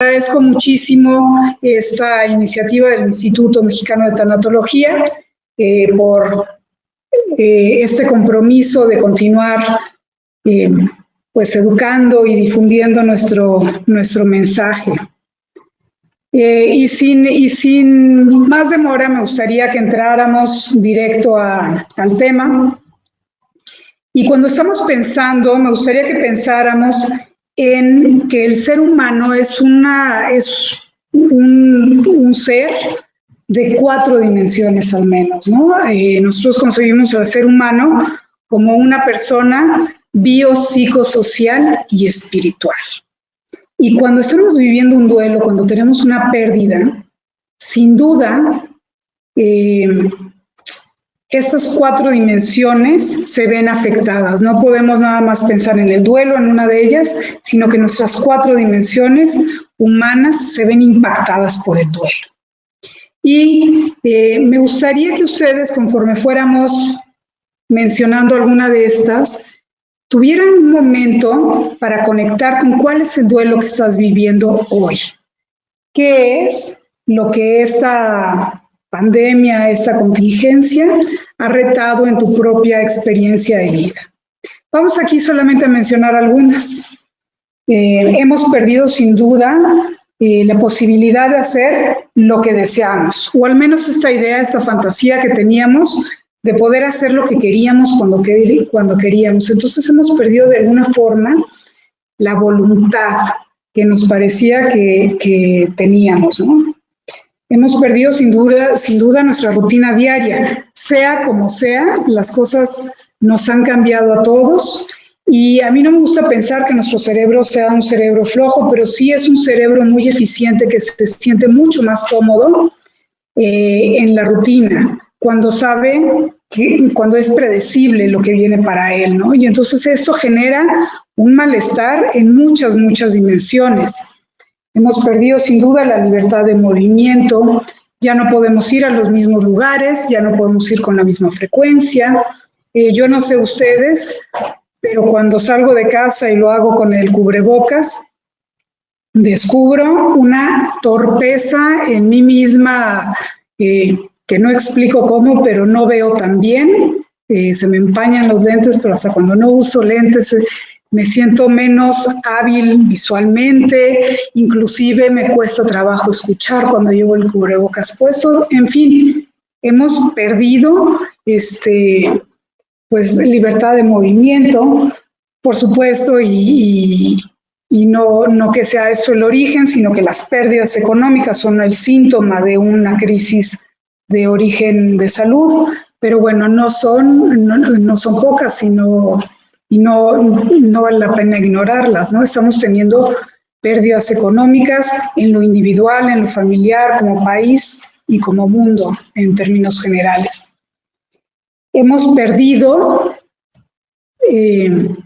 Agradezco muchísimo esta iniciativa del Instituto Mexicano de Tanatología por este compromiso de continuar pues educando y difundiendo nuestro mensaje. Y sin más demora me gustaría que entráramos directo al tema. Y cuando estamos pensando, me gustaría que pensáramos en que el ser humano es un ser de 4 dimensiones al menos, ¿no? Nosotros concebimos al ser humano como una persona biopsicosocial y espiritual. Y cuando estamos viviendo un duelo, cuando tenemos una pérdida, sin duda, estas 4 dimensiones se ven afectadas. No podemos nada más pensar en el duelo, en una de ellas, sino que nuestras 4 dimensiones humanas se ven impactadas por el duelo. Y me gustaría que ustedes, conforme fuéramos mencionando alguna de estas, tuvieran un momento para conectar con cuál es el duelo que estás viviendo hoy. ¿Qué es lo que esta pandemia, esta contingencia ha retado en tu propia experiencia de vida? Vamos aquí solamente a mencionar algunas. Hemos perdido sin duda la posibilidad de hacer lo que deseamos, o al menos esta idea, esta fantasía que teníamos de poder hacer lo que queríamos cuando queríamos. Entonces hemos perdido de alguna forma la voluntad que nos parecía que teníamos, ¿no? Hemos perdido sin duda nuestra rutina diaria. Sea como sea, las cosas nos han cambiado a todos y a mí no me gusta pensar que nuestro cerebro sea un cerebro flojo, pero sí es un cerebro muy eficiente que se siente mucho más cómodo en la rutina, cuando cuando es predecible lo que viene para él, ¿no? Y entonces esto genera un malestar en muchas dimensiones. Hemos perdido sin duda la libertad de movimiento, ya no podemos ir a los mismos lugares, ya no podemos ir con la misma frecuencia. Yo no sé ustedes, pero cuando salgo de casa y lo hago con el cubrebocas, descubro una torpeza en mí misma que no explico cómo, pero no veo tan bien. Se me empañan los lentes, pero hasta cuando no uso lentes me siento menos hábil visualmente, inclusive me cuesta trabajo escuchar cuando llevo el cubrebocas puesto. En fin, hemos perdido pues libertad de movimiento, por supuesto, y no que sea eso el origen, sino que las pérdidas económicas son el síntoma de una crisis de origen de salud, pero bueno, no son pocas, y no vale la pena ignorarlas, ¿no? Estamos teniendo pérdidas económicas en lo individual, en lo familiar, como país y como mundo en términos generales. Hemos perdido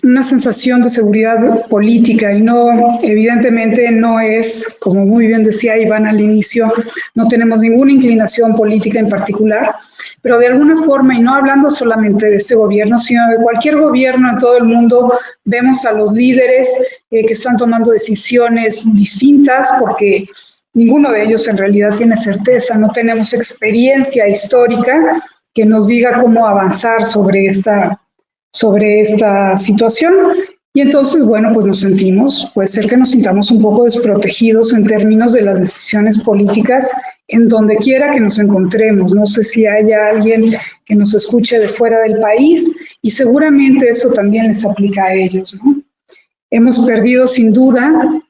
una sensación de seguridad política y evidentemente no es, como muy bien decía Iván al inicio, no tenemos ninguna inclinación política en particular, pero de alguna forma, y no hablando solamente de este gobierno, sino de cualquier gobierno en todo el mundo, vemos a los líderes que están tomando decisiones distintas porque ninguno de ellos en realidad tiene certeza, no tenemos experiencia histórica que nos diga cómo avanzar sobre esta situación. Y entonces, bueno, pues puede ser que nos sintamos un poco desprotegidos en términos de las decisiones políticas en donde quiera que nos encontremos. No sé si haya alguien que nos escuche de fuera del país y seguramente eso también les aplica a ellos, ¿no? Hemos perdido sin duda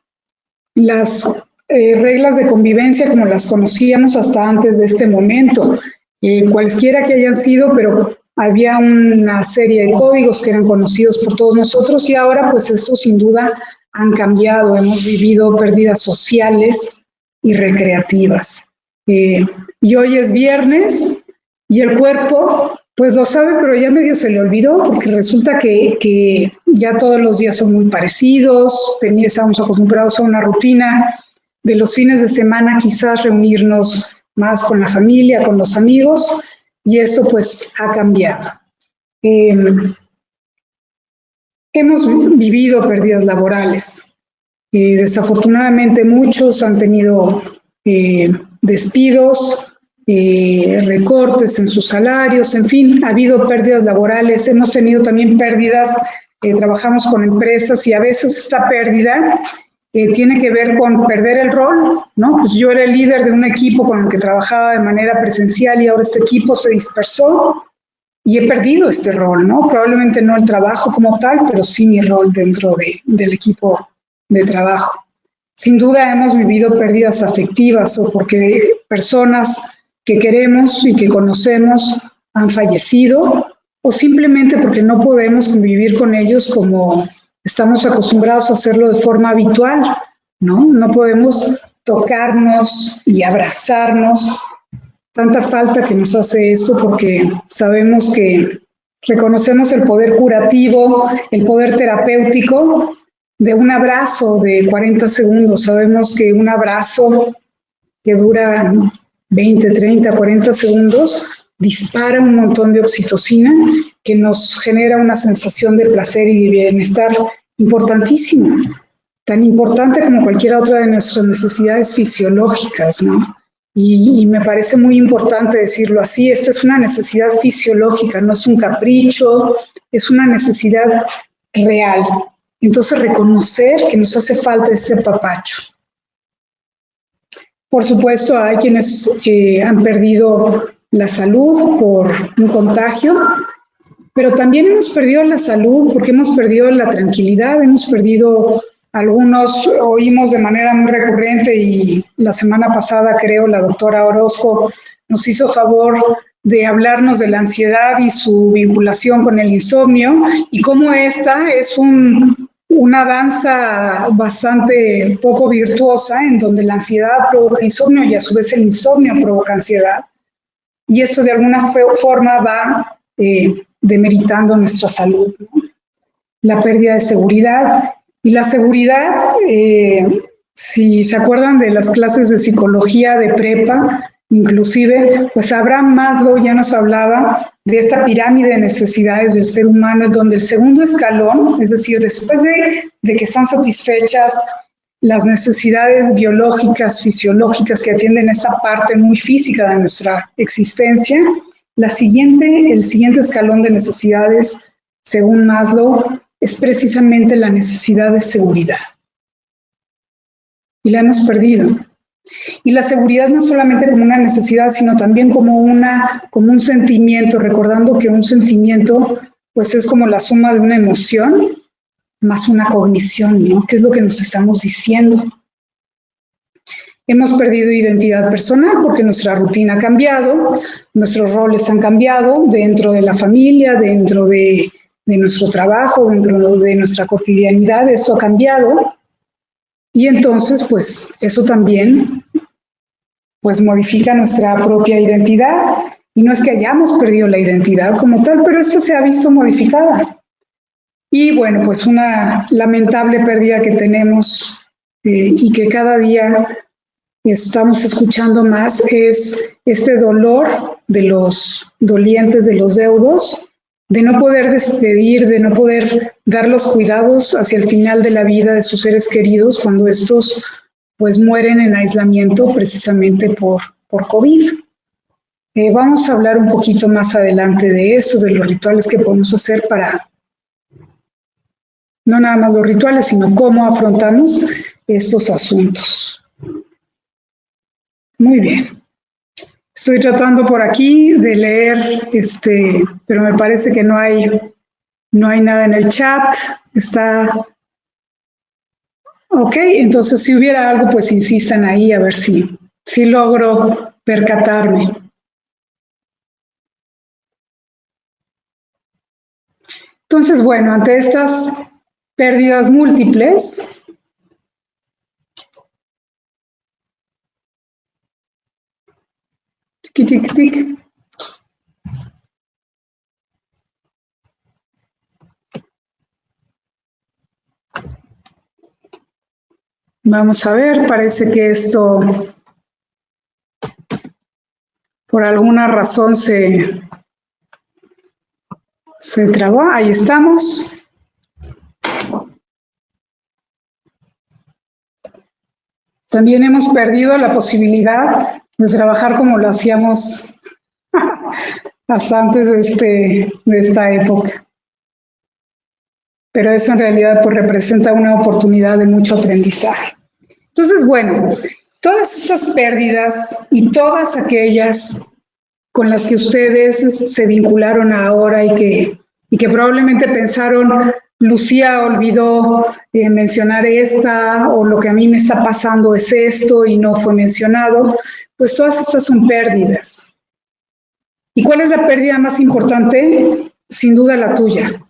las reglas de convivencia como las conocíamos hasta antes de este momento, cualesquiera que hayan sido, pero había una serie de códigos que eran conocidos por todos nosotros y ahora pues estos sin duda han cambiado. Hemos vivido pérdidas sociales y recreativas. Y hoy es viernes y el cuerpo pues lo sabe, pero ya medio se le olvidó porque resulta que ya todos los días son muy parecidos, estamos acostumbrados a una rutina de los fines de semana, quizás reunirnos más con la familia, con los amigos, y eso pues ha cambiado. Hemos vivido pérdidas laborales. Desafortunadamente muchos han tenido despidos, recortes en sus salarios, en fin, ha habido pérdidas laborales, hemos tenido también pérdidas, trabajamos con empresas y a veces esta pérdida tiene que ver con perder el rol, ¿no? Pues yo era el líder de un equipo con el que trabajaba de manera presencial y ahora este equipo se dispersó y he perdido este rol, ¿no? Probablemente no el trabajo como tal, pero sí mi rol dentro del equipo de trabajo. Sin duda hemos vivido pérdidas afectivas o porque personas que queremos y que conocemos han fallecido o simplemente porque no podemos convivir con ellos como estamos acostumbrados a hacerlo de forma habitual, ¿no? No podemos tocarnos y abrazarnos. Tanta falta que nos hace esto porque sabemos que reconocemos el poder curativo, el poder terapéutico de un abrazo de 40 segundos. Sabemos que un abrazo que dura 20, 30, 40 segundos dispara un montón de oxitocina que nos genera una sensación de placer y de bienestar importantísima, tan importante como cualquier otra de nuestras necesidades fisiológicas, ¿no? Y me parece muy importante decirlo así, esta es una necesidad fisiológica, no es un capricho, es una necesidad real. Entonces, reconocer que nos hace falta este apapacho. Por supuesto, hay quienes han perdido la salud por un contagio, pero también hemos perdido la salud porque hemos perdido la tranquilidad, hemos perdido algunos, oímos de manera muy recurrente y la semana pasada creo la doctora Orozco nos hizo favor de hablarnos de la ansiedad y su vinculación con el insomnio y cómo esta es una danza bastante poco virtuosa en donde la ansiedad provoca insomnio y a su vez el insomnio provoca ansiedad. Y esto de alguna forma va demeritando nuestra salud, ¿no? La pérdida de seguridad. Y la seguridad, si se acuerdan de las clases de psicología de prepa, inclusive, pues Abraham Maslow ya nos hablaba de esta pirámide de necesidades del ser humano, en donde el segundo escalón, es decir, después de que están satisfechas las necesidades biológicas, fisiológicas que atienden esa parte muy física de nuestra existencia, el siguiente escalón de necesidades, según Maslow, es precisamente la necesidad de seguridad. Y la hemos perdido. Y la seguridad no solamente como una necesidad, sino también como un sentimiento, recordando que un sentimiento pues es como la suma de una emoción más una cognición, ¿no? ¿Qué es lo que nos estamos diciendo? Hemos perdido identidad personal porque nuestra rutina ha cambiado, nuestros roles han cambiado dentro de la familia, dentro de nuestro trabajo, dentro de nuestra cotidianidad, eso ha cambiado. Y entonces, pues, eso también, pues, modifica nuestra propia identidad. Y no es que hayamos perdido la identidad como tal, pero esta se ha visto modificada. Y bueno, pues una lamentable pérdida que tenemos y que cada día estamos escuchando más es este dolor de los dolientes, de los deudos, de no poder despedir, de no poder dar los cuidados hacia el final de la vida de sus seres queridos cuando estos pues mueren en aislamiento precisamente por COVID. Vamos a hablar un poquito más adelante de eso, de los rituales que podemos hacer para, no nada más los rituales, sino cómo afrontamos estos asuntos. Muy bien. Estoy tratando por aquí de leer, pero me parece que no hay nada en el chat. Está ok, entonces si hubiera algo, pues insistan ahí a ver si logro percatarme. Entonces, bueno, ante estas pérdidas múltiples, tic, tic, tic. Vamos a ver, parece que esto por alguna razón se trabó. Ahí estamos. También hemos perdido la posibilidad de trabajar como lo hacíamos hasta antes de esta época. Pero eso en realidad pues representa una oportunidad de mucho aprendizaje. Entonces, bueno, todas estas pérdidas y todas aquellas con las que ustedes se vincularon ahora y que probablemente pensaron, Lucía olvidó mencionar esta, o lo que a mí me está pasando es esto y no fue mencionado, pues todas estas son pérdidas. ¿Y cuál es la pérdida más importante? Sin duda la tuya.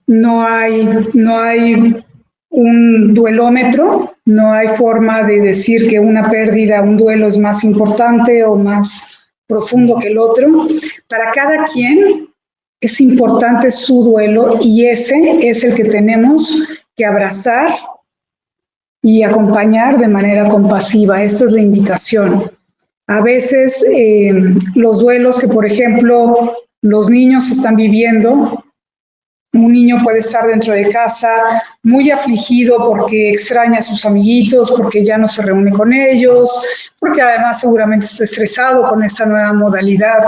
No hay un duelómetro, no hay forma de decir que una pérdida, un duelo es más importante o más profundo que el otro. Para cada quien es importante su duelo y ese es el que tenemos que abrazar y acompañar de manera compasiva. Esta es la invitación. A veces los duelos que, por ejemplo, los niños están viviendo, un niño puede estar dentro de casa muy afligido porque extraña a sus amiguitos, porque ya no se reúne con ellos, porque además seguramente está estresado con esta nueva modalidad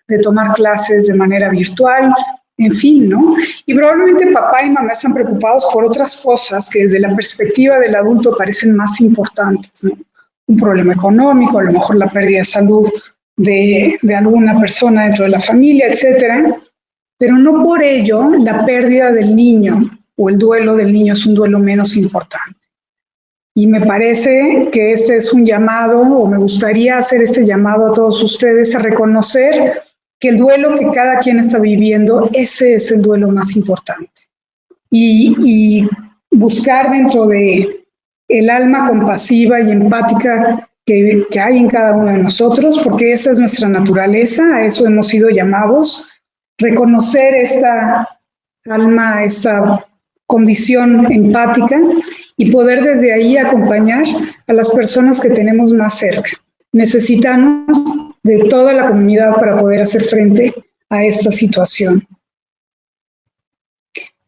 de tomar clases de manera virtual, en fin, ¿no? Y probablemente papá y mamá están preocupados por otras cosas que desde la perspectiva del adulto parecen más importantes, ¿no? Un problema económico, a lo mejor la pérdida de salud de alguna persona dentro de la familia, etcétera. Pero no por ello la pérdida del niño o el duelo del niño es un duelo menos importante. Y me parece que este es un llamado, o me gustaría hacer este llamado a todos ustedes a reconocer que el duelo que cada quien está viviendo, ese es el duelo más importante. Y buscar dentro de el alma compasiva y empática que hay en cada uno de nosotros, porque esa es nuestra naturaleza, a eso hemos sido llamados, reconocer esta alma, esta condición empática y poder desde ahí acompañar a las personas que tenemos más cerca. Necesitamos de toda la comunidad para poder hacer frente a esta situación.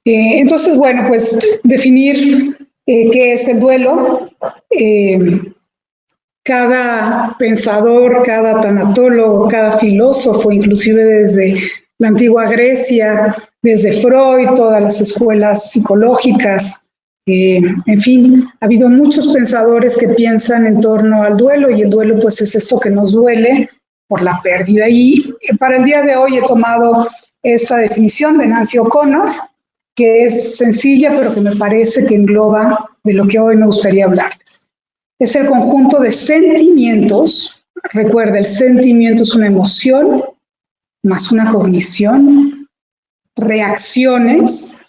Entonces, bueno, pues definir qué es el duelo. Cada pensador, cada tanatólogo, cada filósofo, inclusive desde la antigua Grecia, desde Freud, todas las escuelas psicológicas, en fin, ha habido muchos pensadores que piensan en torno al duelo y el duelo pues es esto que nos duele por la pérdida. Y para el día de hoy he tomado esta definición de Nancy O'Connor, que es sencilla pero que me parece que engloba de lo que hoy me gustaría hablarles. Es el conjunto de sentimientos, recuerda, el sentimiento es una emoción, más una cognición, reacciones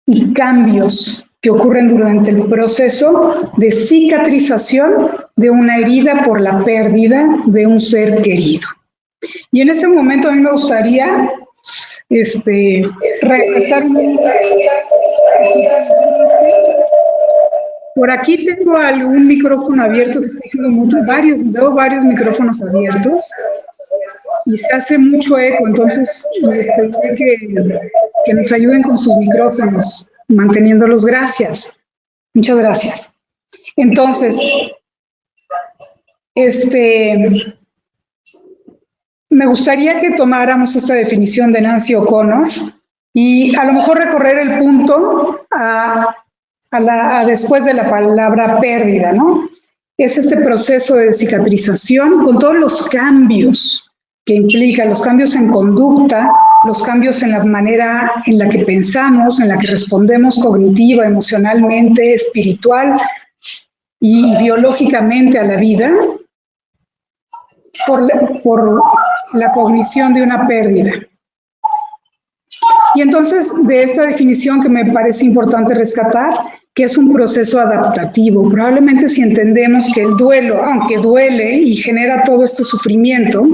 y cambios que ocurren durante el proceso de cicatrización de una herida por la pérdida de un ser querido. Y en este momento a mí me gustaría regresar un poco. Por aquí tengo algún micrófono abierto que está haciendo mucho, veo varios micrófonos abiertos y se hace mucho eco, entonces les pediré que nos ayuden con sus micrófonos, manteniéndolos. Gracias. Muchas gracias. Entonces, me gustaría que tomáramos esta definición de Nancy O'Connor y a lo mejor recorrer el punto después de la palabra pérdida, ¿no? Es este proceso de cicatrización con todos los cambios que implica, los cambios en conducta, los cambios en la manera en la que pensamos, en la que respondemos cognitiva, emocionalmente, espiritual y biológicamente a la vida por la cognición de una pérdida. Y entonces, de esta definición que me parece importante rescatar, que es un proceso adaptativo. Probablemente si entendemos que el duelo, aunque duele y genera todo este sufrimiento,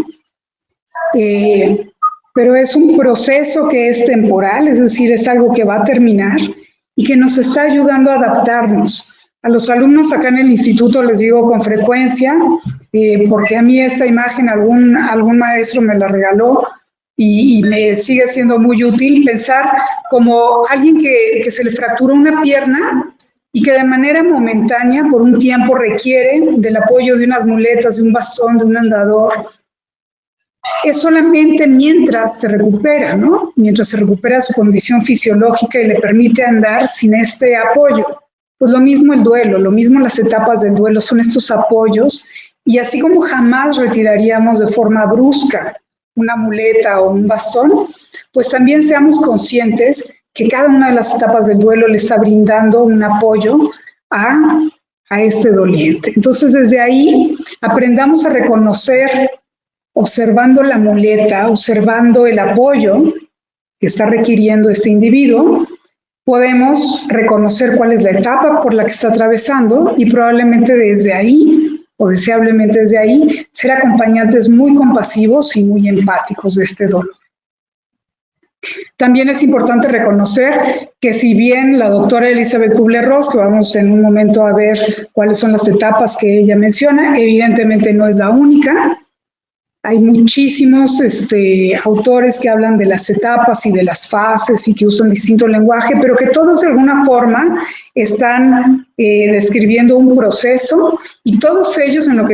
pero es un proceso que es temporal, es decir, es algo que va a terminar y que nos está ayudando a adaptarnos. A los alumnos acá en el instituto les digo con frecuencia, porque a mí esta imagen algún maestro me la regaló, y me sigue siendo muy útil pensar como alguien que se le fracturó una pierna y que de manera momentánea, por un tiempo, requiere del apoyo de unas muletas, de un bastón, de un andador. Es solamente mientras se recupera, ¿no? Mientras se recupera su condición fisiológica y le permite andar sin este apoyo. Pues lo mismo el duelo, lo mismo las etapas del duelo, son estos apoyos, y así como jamás retiraríamos de forma brusca una muleta o un bastón, pues también seamos conscientes que cada una de las etapas del duelo le está brindando un apoyo a este doliente. Entonces, desde ahí aprendamos a reconocer, observando la muleta, observando el apoyo que está requiriendo este individuo, podemos reconocer cuál es la etapa por la que está atravesando y probablemente desde ahí, o deseablemente desde ahí, ser acompañantes muy compasivos y muy empáticos de este dolor. También es importante reconocer que si bien la doctora Elizabeth Kubler-Ross, que vamos en un momento a ver cuáles son las etapas que ella menciona, evidentemente no es la única. Hay muchísimos autores que hablan de las etapas y de las fases y que usan distinto lenguaje, pero que todos de alguna forma están describiendo un proceso, y todos ellos, en lo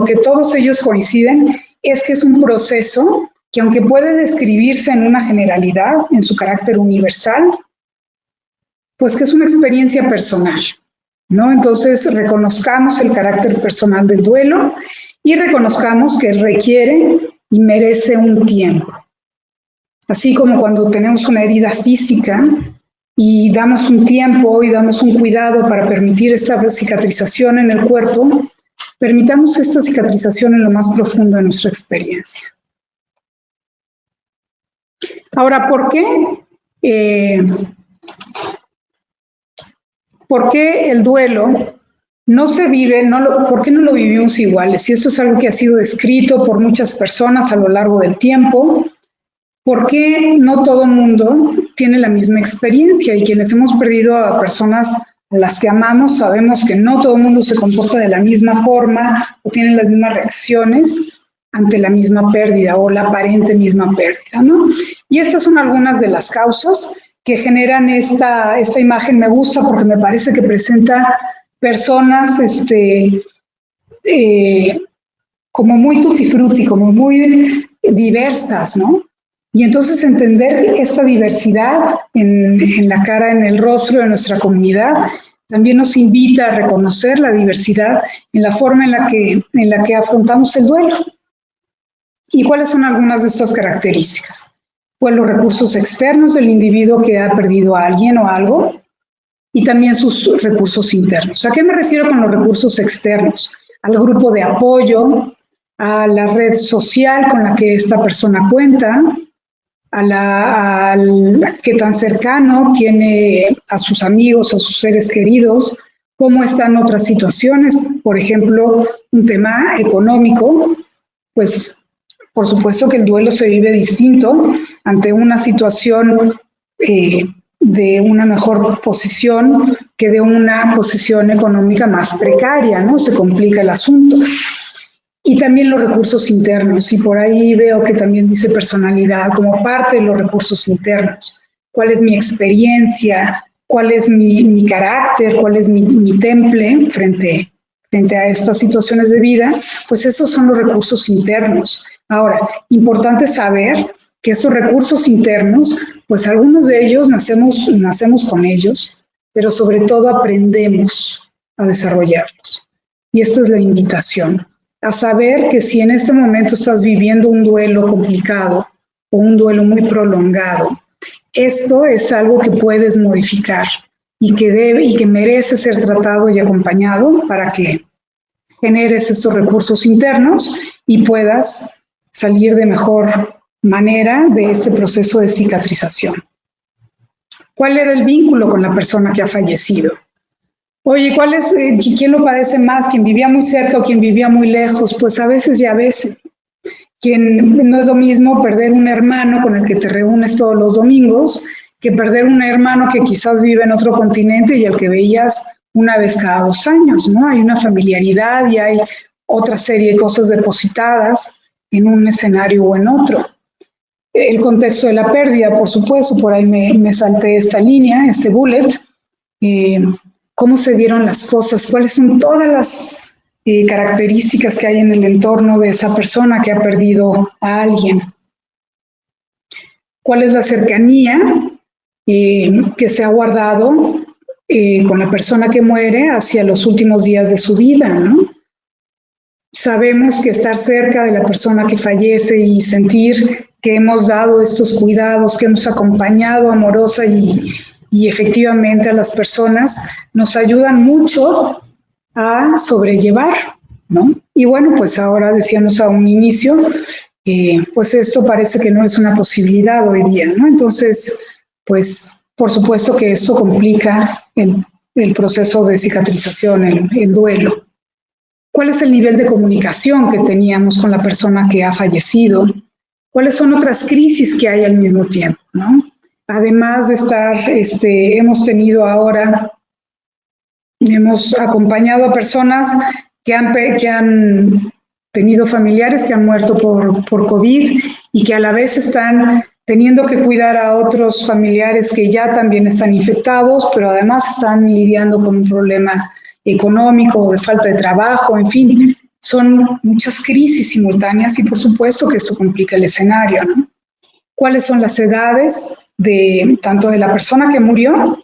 que todos ellos coinciden, es que es un proceso que, aunque puede describirse en una generalidad, en su carácter universal, pues que es una experiencia personal, ¿no? Entonces, reconozcamos el carácter personal del duelo y reconozcamos que requiere y merece un tiempo. Así como cuando tenemos una herida física y damos un tiempo y damos un cuidado para permitir esta cicatrización en el cuerpo, permitamos esta cicatrización en lo más profundo de nuestra experiencia. Ahora, ¿por qué el duelo no se vive, por qué no lo vivimos iguales? Y eso es algo que ha sido descrito por muchas personas a lo largo del tiempo. ¿Por qué no todo el mundo tiene la misma experiencia? Y quienes hemos perdido a personas a las que amamos, sabemos que no todo el mundo se comporta de la misma forma o tiene las mismas reacciones ante la misma pérdida o la aparente misma pérdida, ¿no? Y estas son algunas de las causas que generan esta imagen. Me gusta porque me parece que presenta personas como muy tutti frutti, como muy diversas, ¿no? Y entonces entender esta diversidad en la cara, en el rostro de nuestra comunidad, también nos invita a reconocer la diversidad en la forma en la que afrontamos el duelo. ¿Y cuáles son algunas de estas características? Pues los recursos externos del individuo que ha perdido a alguien o algo, y también sus recursos internos. ¿A qué me refiero con los recursos externos? Al grupo de apoyo, a la red social con la que esta persona cuenta, a qué tan cercano tiene a sus amigos, a sus seres queridos, cómo están otras situaciones, por ejemplo, un tema económico, pues por supuesto que el duelo se vive distinto ante una situación de una mejor posición que de una posición económica más precaria, ¿no? Se complica el asunto. Y también los recursos internos, y por ahí veo que también dice personalidad como parte de los recursos internos. ¿Cuál es mi experiencia? ¿Cuál es mi carácter? ¿Cuál es mi temple frente a estas situaciones de vida? Pues esos son los recursos internos. Ahora, importante saber que esos recursos internos, pues algunos de ellos nacemos con ellos, pero sobre todo aprendemos a desarrollarlos. Y esta es la invitación, a saber que si en este momento estás viviendo un duelo complicado o un duelo muy prolongado, esto es algo que puedes modificar y que merece ser tratado y acompañado para que generes estos recursos internos y puedas salir de mejor manera de este proceso de cicatrización. ¿Cuál era el vínculo con la persona que ha fallecido? Oye, ¿quién lo padece más? ¿Quién vivía muy cerca o quién vivía muy lejos? Pues a veces y a veces. No es lo mismo perder un hermano con el que te reúnes todos los domingos que perder un hermano que quizás vive en otro continente y al que veías una vez cada 2 años, ¿no? Hay una familiaridad y hay otra serie de cosas depositadas en un escenario o en otro. El contexto de la pérdida, por supuesto, por ahí me salté esta línea, este bullet, cómo se dieron las cosas, cuáles son todas las características que hay en el entorno de esa persona que ha perdido a alguien. ¿Cuál es la cercanía que se ha guardado con la persona que muere hacia los últimos días de su vida, ¿no? Sabemos que estar cerca de la persona que fallece y sentir que hemos dado estos cuidados, que hemos acompañado amorosa y efectivamente a las personas, nos ayudan mucho a sobrellevar, ¿no? Y bueno, pues ahora decíamos a un inicio, pues esto parece que no es una posibilidad hoy día, ¿no? Entonces, pues por supuesto que esto complica el proceso de cicatrización, el duelo. ¿Cuál es el nivel de comunicación que teníamos con la persona que ha fallecido? ¿Cuáles son otras crisis que hay al mismo tiempo, ¿no? Además de estar, hemos acompañado a personas que han tenido familiares que han muerto por COVID y que a la vez están teniendo que cuidar a otros familiares que ya también están infectados, pero además están lidiando con un problema económico, de falta de trabajo, en fin, son muchas crisis simultáneas y por supuesto que esto complica el escenario, ¿no? ¿Cuáles son las edades tanto de la persona que murió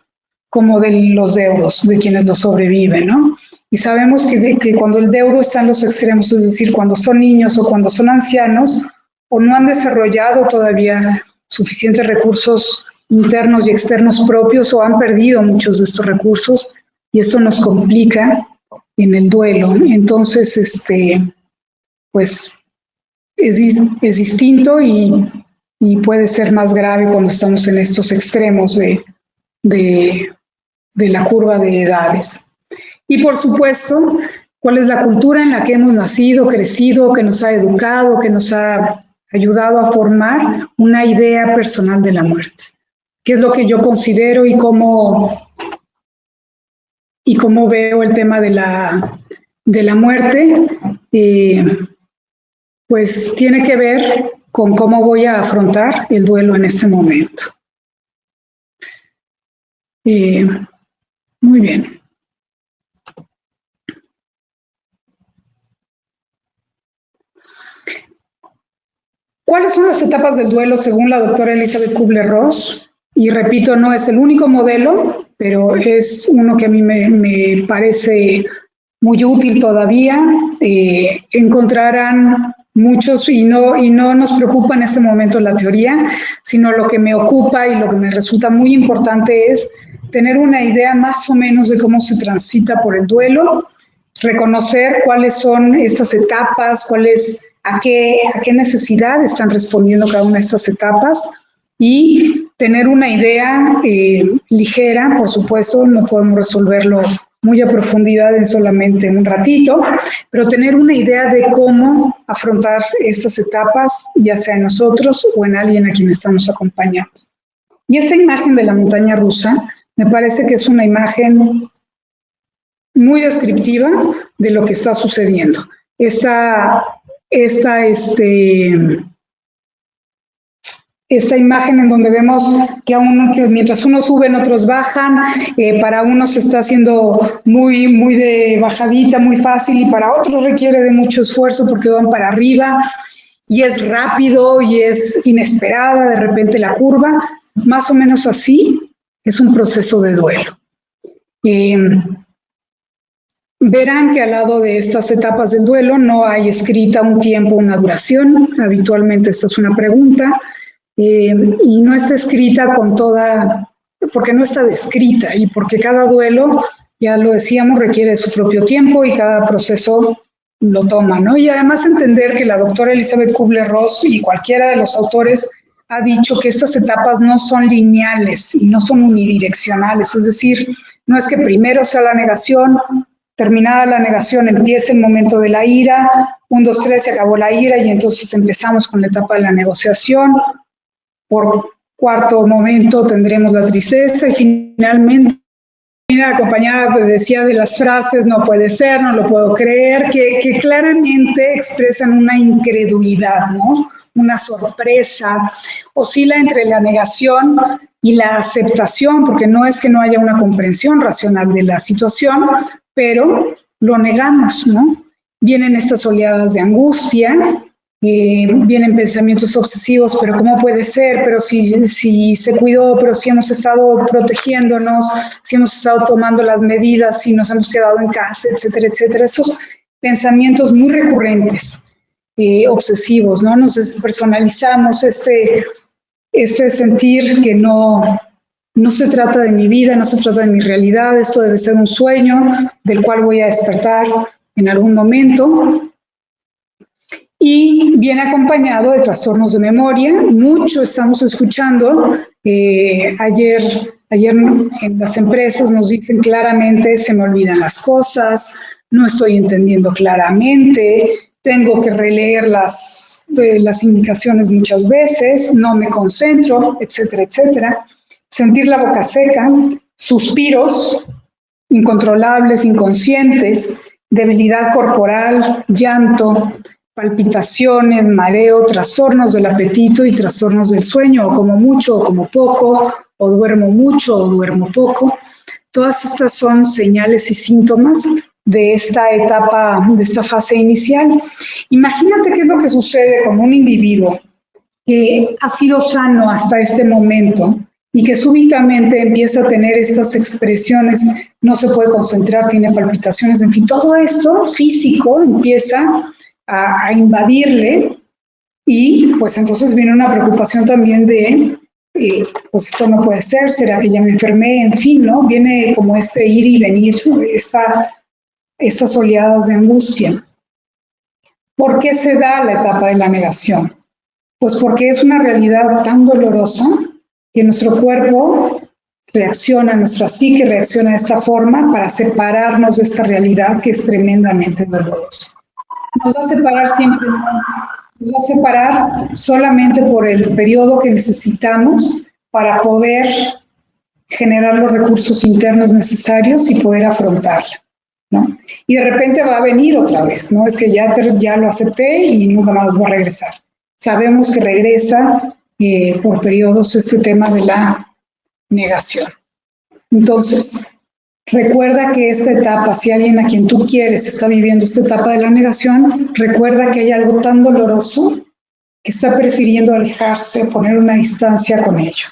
como de los deudos, de quienes lo sobreviven, ¿no? Y sabemos que cuando el deudo está en los extremos, es decir, cuando son niños o cuando son ancianos, o no han desarrollado todavía suficientes recursos internos y externos propios o han perdido muchos de estos recursos y esto nos complica en el duelo. Entonces, pues es distinto y puede ser más grave cuando estamos en estos extremos de la curva de edades. Y por supuesto, ¿cuál es la cultura en la que hemos nacido, crecido, que nos ha educado, que nos ha ayudado a formar una idea personal de la muerte? ¿Qué es lo que yo considero y cómo veo el tema de la muerte? Pues tiene que ver con cómo voy a afrontar el duelo en este momento. Muy bien. ¿Cuáles son las etapas del duelo según la doctora Elizabeth Kubler-Ross? Y repito, no es el único modelo, pero es uno que a mí me parece muy útil todavía. Encontrarán muchos, y no nos preocupa en este momento la teoría, sino lo que me ocupa y lo que me resulta muy importante es tener una idea más o menos de cómo se transita por el duelo, reconocer cuáles son estas etapas, a qué necesidad están respondiendo cada una de estas etapas y tener una idea ligera, por supuesto, no podemos resolverlo muy a profundidad en solamente un ratito, pero tener una idea de cómo afrontar estas etapas, ya sea en nosotros o en alguien a quien estamos acompañando. Y esta imagen de la montaña rusa me parece que es una imagen muy descriptiva de lo que está sucediendo. Esta imagen en donde vemos que mientras unos suben, otros bajan, para unos está haciendo muy de bajadita, muy fácil, y para otros requiere de mucho esfuerzo porque van para arriba, y es rápido y es inesperada de repente la curva. Más o menos así es un proceso de duelo. Verán que al lado de estas etapas del duelo no hay escrita un tiempo, una duración. Habitualmente esta es una pregunta. Y no está escrita porque no está descrita y porque cada duelo, ya lo decíamos, requiere su propio tiempo y cada proceso lo toma, ¿no? Y además entender que la doctora Elizabeth Kubler-Ross y cualquiera de los autores ha dicho que estas etapas no son lineales y no son unidireccionales, es decir, no es que primero sea la negación, terminada la negación empieza el momento de la ira, 1, 2, 3, se acabó la ira y entonces empezamos con la etapa de la negociación. Por cuarto momento tendremos la tristeza y finalmente acompañada, decía, de las frases no puede ser, no lo puedo creer, que claramente expresan una incredulidad, ¿no? Una sorpresa, oscila entre la negación y la aceptación, porque no es que no haya una comprensión racional de la situación, pero lo negamos, ¿no? Vienen estas oleadas de angustia, vienen pensamientos obsesivos, pero ¿cómo puede ser? Pero si se cuidó, pero si hemos estado protegiéndonos, si hemos estado tomando las medidas, si nos hemos quedado en casa, etcétera, etcétera. Esos pensamientos muy recurrentes, obsesivos, ¿no? Nos despersonalizamos, este sentir que no se trata de mi vida, no se trata de mi realidad, esto debe ser un sueño del cual voy a despertar en algún momento. Y viene acompañado de trastornos de memoria. Mucho estamos escuchando. Ayer en las empresas nos dicen claramente, se me olvidan las cosas, no estoy entendiendo claramente, tengo que releer las indicaciones muchas veces, no me concentro, etcétera, etcétera. Sentir la boca seca, suspiros incontrolables, inconscientes, debilidad corporal, llanto, palpitaciones, mareo, trastornos del apetito y trastornos del sueño, o como mucho o como poco, o duermo mucho o duermo poco. Todas estas son señales y síntomas de esta etapa, de esta fase inicial. Imagínate qué es lo que sucede con un individuo que ha sido sano hasta este momento y que súbitamente empieza a tener estas expresiones, no se puede concentrar, tiene palpitaciones, en fin, todo esto físico empieza a invadirle y pues entonces viene una preocupación también de, pues esto no puede ser, será que ya me enfermé, en fin, ¿no? Viene como este ir y venir, estas oleadas de angustia. ¿Por qué se da la etapa de la negación? Pues porque es una realidad tan dolorosa que nuestro cuerpo reacciona, nuestra psique reacciona de esta forma para separarnos de esta realidad que es tremendamente dolorosa. Nos va a separar siempre, nos va a separar solamente por el periodo que necesitamos para poder generar los recursos internos necesarios y poder afrontarla, ¿no? Y de repente va a venir otra vez, ¿no? Es que ya lo acepté y nunca más va a regresar. Sabemos que regresa por periodos este tema de la negación. Entonces, recuerda que esta etapa, si alguien a quien tú quieres está viviendo esta etapa de la negación, recuerda que hay algo tan doloroso que está prefiriendo alejarse, poner una distancia con ello.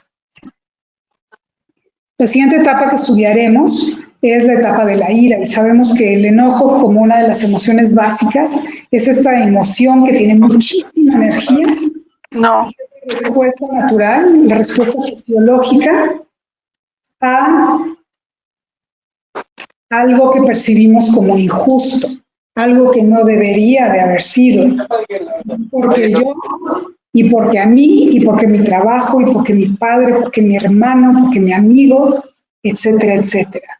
La siguiente etapa que estudiaremos es la etapa de la ira, y sabemos que el enojo, como una de las emociones básicas, es esta emoción que tiene muchísima energía. No. La respuesta natural, la respuesta fisiológica a algo que percibimos como injusto, algo que no debería de haber sido, porque yo, y porque a mí, y porque mi trabajo, y porque mi padre, porque mi hermano, porque mi amigo, etcétera, etcétera.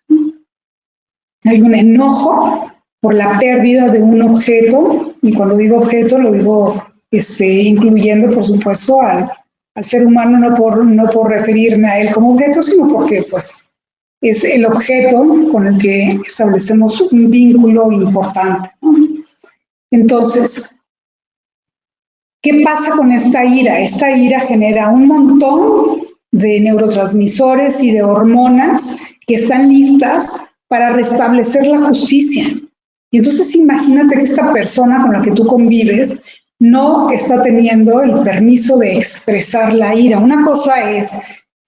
Hay un enojo por la pérdida de un objeto, y cuando digo objeto lo digo incluyendo, por supuesto, al ser humano, no por referirme a él como objeto, sino porque pues es el objeto con el que establecemos un vínculo importante, ¿no? Entonces, ¿qué pasa con esta ira? Esta ira genera un montón de neurotransmisores y de hormonas que están listas para restablecer la justicia. Y entonces imagínate que esta persona con la que tú convives no está teniendo el permiso de expresar la ira. Una cosa es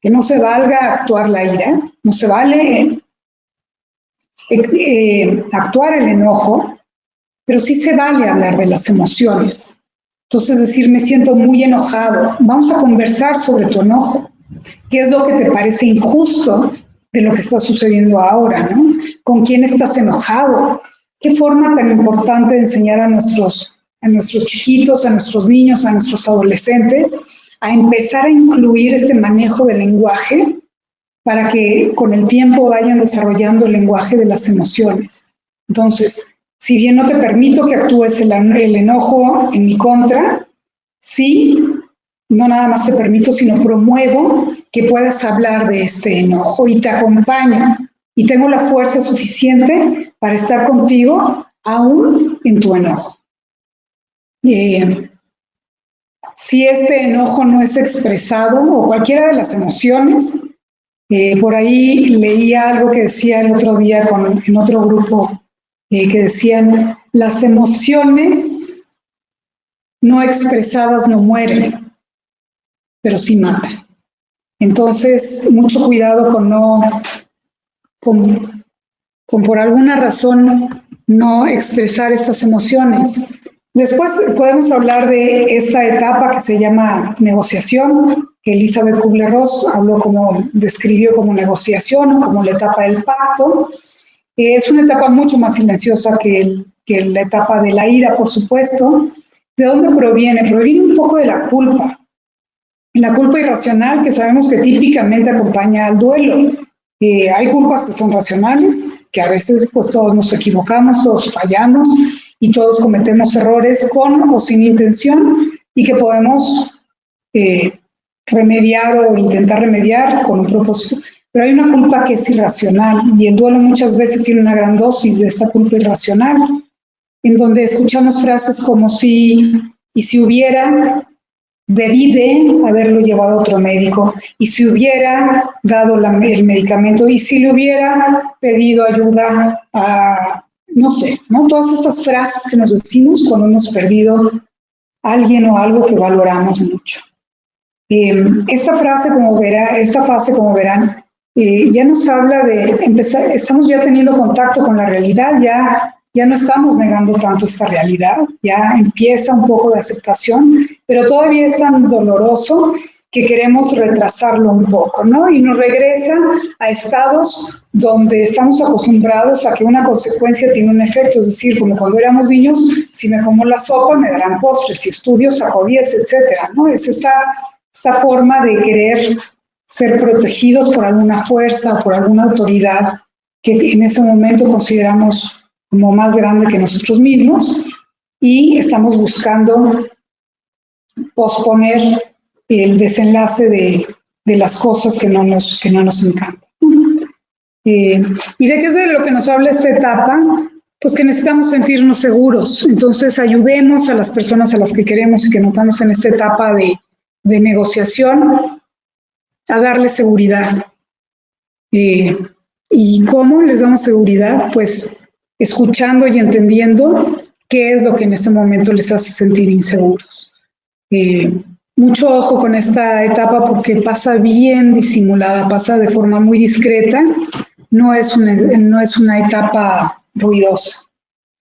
que no se valga actuar la ira, no se vale actuar el enojo, pero sí se vale hablar de las emociones. Entonces decir, me siento muy enojado, vamos a conversar sobre tu enojo. ¿Qué es lo que te parece injusto de lo que está sucediendo ahora, ¿no? ¿Con quién estás enojado? ¿Qué forma tan importante de enseñar a nuestros chiquitos, a nuestros niños, a nuestros adolescentes, a empezar a incluir este manejo del lenguaje para que con el tiempo vayan desarrollando el lenguaje de las emociones? Entonces, si bien no te permito que actúes el enojo en mi contra, sí, no nada más te permito, sino promuevo que puedas hablar de este enojo y te acompaño y tengo la fuerza suficiente para estar contigo aún en tu enojo. Si este enojo no es expresado, o cualquiera de las emociones, por ahí leía algo que decía el otro día en otro grupo, que decían, las emociones no expresadas no mueren, pero sí matan. Entonces, mucho cuidado con por alguna razón no expresar estas emociones. Después podemos hablar de esta etapa que se llama negociación, que Elizabeth Kubler-Ross describió como negociación o como la etapa del pacto. Es una etapa mucho más silenciosa que la etapa de la ira, por supuesto. ¿De dónde proviene? Proviene un poco de la culpa irracional que sabemos que típicamente acompaña al duelo. Hay culpas que son racionales, que a veces pues todos nos equivocamos, todos fallamos y todos cometemos errores con o sin intención y que podemos remediar o intentar remediar con un propósito. Pero hay una culpa que es irracional y el duelo muchas veces tiene una gran dosis de esta culpa irracional, en donde escuchamos frases como si hubiera, debí de haberlo llevado a otro médico, y si hubiera dado el medicamento, y si le hubiera pedido ayuda a, no sé, ¿no? Todas estas frases que nos decimos cuando hemos perdido a alguien o algo que valoramos mucho. Esta fase, como verán, ya nos habla de empezar, estamos ya teniendo contacto con la realidad, ya no estamos negando tanto esta realidad, ya empieza un poco de aceptación, pero todavía es tan doloroso que queremos retrasarlo un poco, ¿no? Y nos regresa a estados donde estamos acostumbrados a que una consecuencia tiene un efecto, es decir, como cuando éramos niños, si me como la sopa me darán postres, si estudio saco 10, etcétera, ¿no? Es esta forma de querer ser protegidos por alguna fuerza, por alguna autoridad que en ese momento consideramos como más grande que nosotros mismos, y estamos buscando posponer el desenlace de las cosas que no nos encantan. ¿Y de qué es de lo que nos habla esta etapa? Pues que necesitamos sentirnos seguros. Entonces ayudemos a las personas a las que queremos y que notamos en esta etapa de negociación a darles seguridad. ¿Y cómo les damos seguridad? Pues escuchando y entendiendo qué es lo que en este momento les hace sentir inseguros. Mucho ojo con esta etapa porque pasa bien disimulada, pasa de forma muy discreta, no es una etapa ruidosa.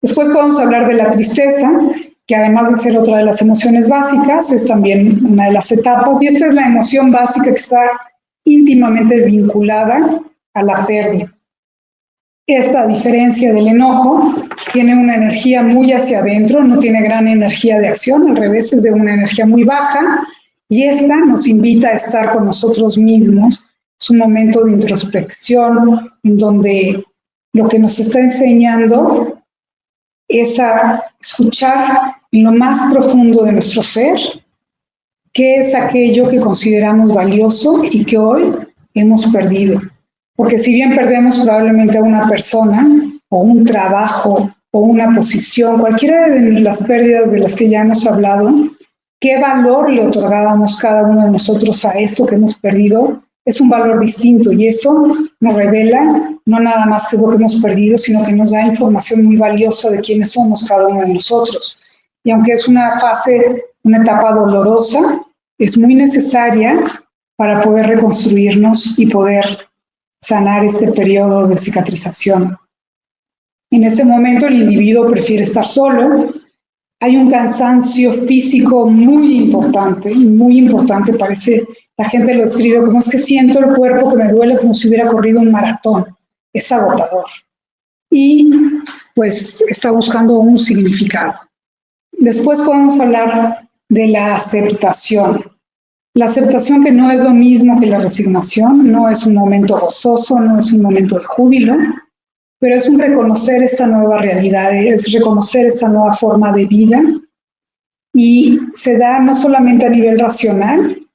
Después podemos hablar de la tristeza, que además de ser otra de las emociones básicas, es también una de las etapas, y esta es la emoción básica que está íntimamente vinculada a la pérdida. Esta, a diferencia del enojo, tiene una energía muy hacia adentro, no tiene gran energía de acción, al revés, es de una energía muy baja, y esta nos invita a estar con nosotros mismos. Es un momento de introspección en donde lo que nos está enseñando es a escuchar en lo más profundo de nuestro ser qué es aquello que consideramos valioso y que hoy hemos perdido. Porque si bien perdemos probablemente a una persona o un trabajo o una posición, cualquiera de las pérdidas de las que ya hemos hablado, ¿qué valor le otorgábamos cada uno de nosotros a esto que hemos perdido? Es un valor distinto y eso nos revela no nada más qué es lo que hemos perdido, sino que nos da información muy valiosa de quiénes somos cada uno de nosotros. Y aunque es una etapa dolorosa, es muy necesaria para poder reconstruirnos y poder sanar este periodo de cicatrización. En este momento el individuo prefiere estar solo. Hay un cansancio físico muy importante, parece, la gente lo describe como es que siento el cuerpo que me duele como si hubiera corrido un maratón, es agotador. Y pues está buscando un significado. Después podemos hablar de la aceptación. La aceptación que no es lo mismo que la resignación, no es un momento gozoso, no es un momento de júbilo, pero es un reconocer esta nueva realidad, es reconocer esta nueva forma de vida y se da no solamente a nivel racional,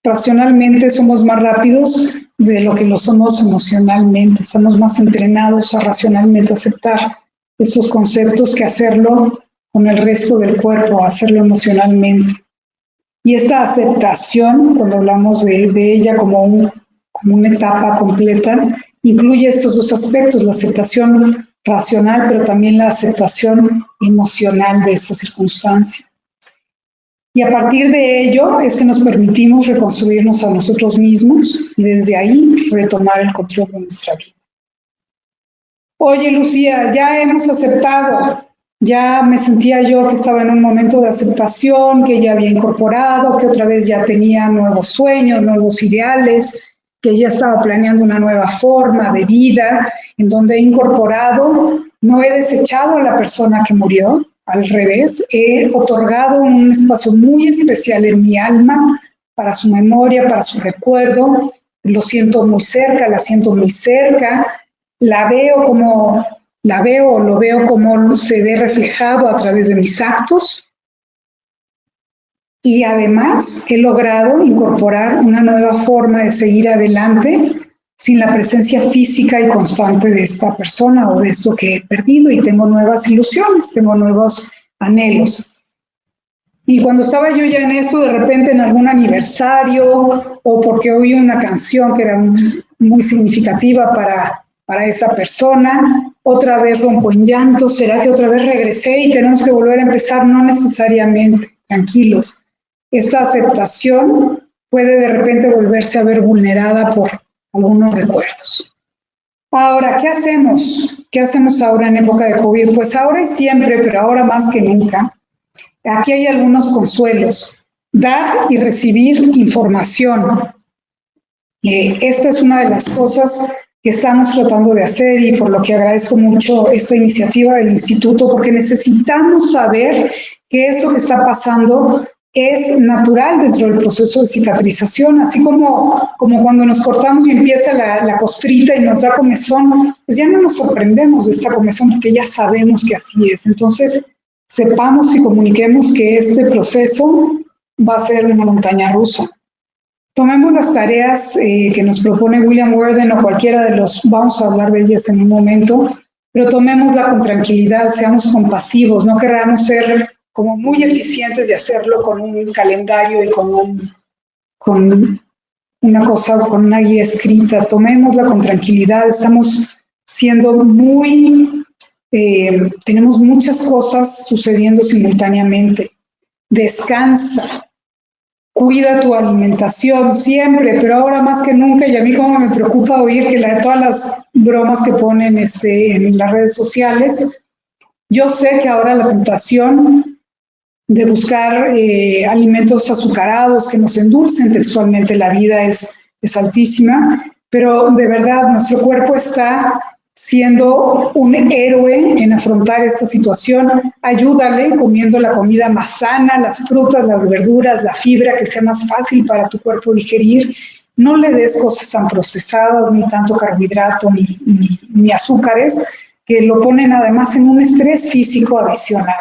racionalmente somos más rápidos de lo que lo somos emocionalmente, estamos más entrenados a racionalmente aceptar estos conceptos que hacerlo con el resto del cuerpo, hacerlo emocionalmente. Y esta aceptación, cuando hablamos de ella como una etapa completa, incluye estos dos aspectos, la aceptación racional, pero también la aceptación emocional de esta circunstancia. Y a partir de ello es que nos permitimos reconstruirnos a nosotros mismos y desde ahí retomar el control de nuestra vida. Oye, Lucía, ya hemos aceptado, ya me sentía yo que estaba en un momento de aceptación, que ya había incorporado, que otra vez ya tenía nuevos sueños, nuevos ideales, que ya estaba planeando una nueva forma de vida, en donde he incorporado, no he desechado a la persona que murió, al revés, he otorgado un espacio muy especial en mi alma para su memoria, para su recuerdo, lo siento muy cerca, la siento muy cerca, lo veo como se ve reflejado a través de mis actos. Y además he logrado incorporar una nueva forma de seguir adelante sin la presencia física y constante de esta persona o de esto que he perdido, y tengo nuevas ilusiones, tengo nuevos anhelos. Y cuando estaba yo ya en eso, de repente en algún aniversario o porque oí una canción que era muy significativa para esa persona, otra vez rompo en llanto, ¿será que otra vez regresé y tenemos que volver a empezar? No necesariamente, tranquilos. Esa aceptación puede de repente volverse a ver vulnerada por algunos recuerdos. Ahora, ¿qué hacemos? ¿Qué hacemos ahora en época de COVID? Pues ahora y siempre, pero ahora más que nunca. Aquí hay algunos consuelos. Dar y recibir información. Esta es una de las cosas que estamos tratando de hacer y por lo que agradezco mucho esta iniciativa del instituto, porque necesitamos saber que eso que está pasando es natural dentro del proceso de cicatrización, así como cuando nos cortamos y empieza la costrita y nos da comezón, pues ya no nos sorprendemos de esta comezón porque ya sabemos que así es. Entonces, sepamos y comuniquemos que este proceso va a ser una montaña rusa. Tomemos las tareas que nos propone William Worden o cualquiera de los, vamos a hablar de ellas en un momento, pero tomémosla con tranquilidad, seamos compasivos, no queramos ser como muy eficientes de hacerlo con un calendario y con una cosa, con una guía escrita. Tomémosla con tranquilidad, estamos siendo tenemos muchas cosas sucediendo simultáneamente. Descansa, cuida tu alimentación siempre, pero ahora más que nunca, y a mí como me preocupa oír que todas las bromas que ponen en las redes sociales, yo sé que ahora la tentación de buscar alimentos azucarados que nos endulcen textualmente la vida es altísima, pero de verdad nuestro cuerpo está siendo un héroe en afrontar esta situación. Ayúdale comiendo la comida más sana, las frutas, las verduras, la fibra, que sea más fácil para tu cuerpo digerir. No le des cosas tan procesadas, ni tanto carbohidrato, ni azúcares, que lo ponen además en un estrés físico adicional.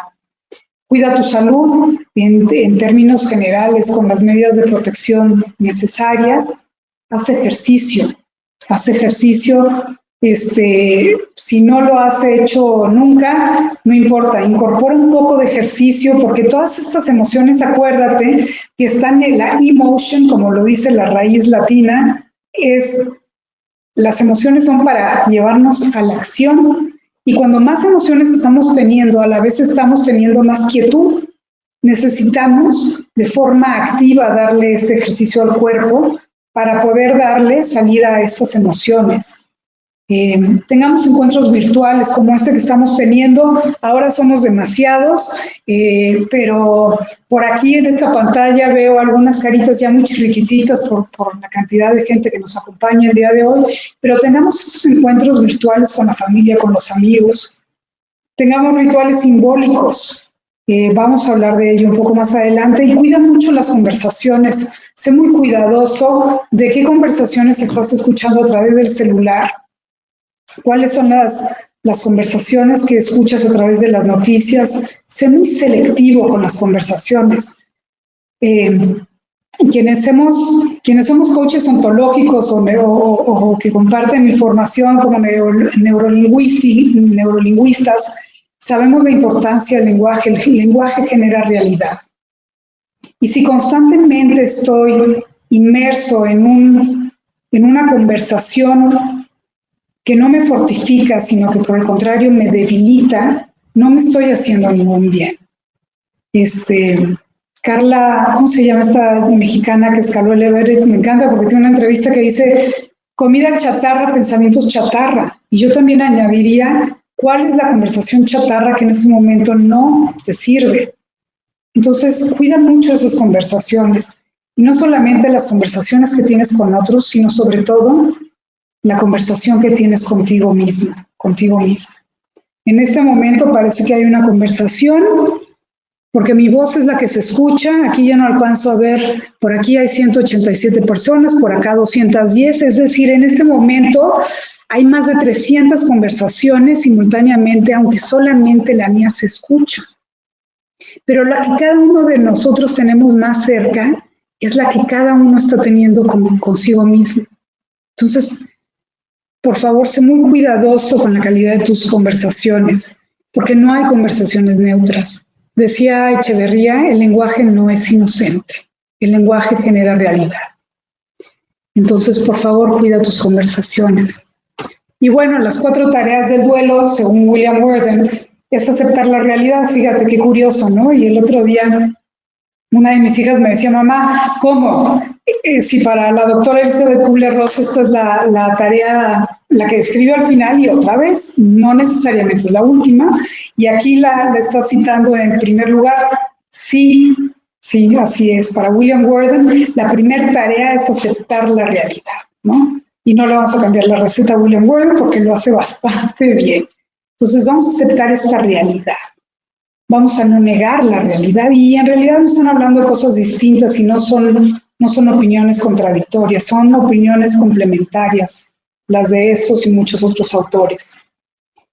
Cuida tu salud en términos generales con las medidas de protección necesarias. Haz ejercicio. Si no lo has hecho nunca, no importa, incorpora un poco de ejercicio, porque todas estas emociones, acuérdate, que están en la emotion, como lo dice la raíz latina, las emociones son para llevarnos a la acción. Y cuando más emociones estamos teniendo, a la vez estamos teniendo más quietud. Necesitamos de forma activa darle este ejercicio al cuerpo para poder darle salida a estas emociones. Tengamos encuentros virtuales como este que estamos teniendo. Ahora somos demasiados, pero por aquí en esta pantalla veo algunas caritas ya muy chiquititas por la cantidad de gente que nos acompaña el día de hoy, pero tengamos esos encuentros virtuales con la familia, con los amigos. Tengamos rituales simbólicos. Vamos a hablar de ello un poco más adelante. Y cuida mucho las conversaciones. Sé muy cuidadoso de qué conversaciones estás escuchando a través del celular. ¿Cuáles son las conversaciones que escuchas a través de las noticias? Sé muy selectivo con las conversaciones. Quienes somos coaches ontológicos o que comparten mi formación como neurolingüistas, sabemos la importancia del lenguaje. El lenguaje genera realidad. Y si constantemente estoy inmerso en una conversación que no me fortifica, sino que por el contrario me debilita, no me estoy haciendo ningún bien. Carla, ¿cómo se llama esta mexicana que escaló el Everest? Me encanta porque tiene una entrevista que dice comida chatarra, pensamientos chatarra. Y yo también añadiría, ¿cuál es la conversación chatarra que en ese momento no te sirve? Entonces, cuida mucho esas conversaciones. Y no solamente las conversaciones que tienes con otros, sino sobre todo la conversación que tienes contigo misma, contigo misma. En este momento parece que hay una conversación, porque mi voz es la que se escucha. Aquí ya no alcanzo a ver, por aquí hay 187 personas, por acá 210, es decir, en este momento hay más de 300 conversaciones simultáneamente, aunque solamente la mía se escucha. Pero la que cada uno de nosotros tenemos más cerca es la que cada uno está teniendo consigo mismo. Entonces, por favor, sé muy cuidadoso con la calidad de tus conversaciones, porque no hay conversaciones neutras. Decía Echeverría, el lenguaje no es inocente, el lenguaje genera realidad. Entonces, por favor, cuida tus conversaciones. Y bueno, las 4 tareas del duelo, según William Worden, es aceptar la realidad. Fíjate qué curioso, ¿no? Y el otro día una de mis hijas me decía, mamá, ¿cómo? Si para la doctora Elizabeth Kubler-Ross esta es la tarea, la que escribió al final, y otra vez, no necesariamente es la última, y aquí la está citando en primer lugar. Sí, así es. Para William Worden, la primera tarea es aceptar la realidad, ¿no? Y no le vamos a cambiar la receta a William Worden porque lo hace bastante bien. Entonces vamos a aceptar esta realidad. Vamos a no negar la realidad, y en realidad no están hablando de cosas distintas y no son opiniones contradictorias, son opiniones complementarias, las de estos y muchos otros autores.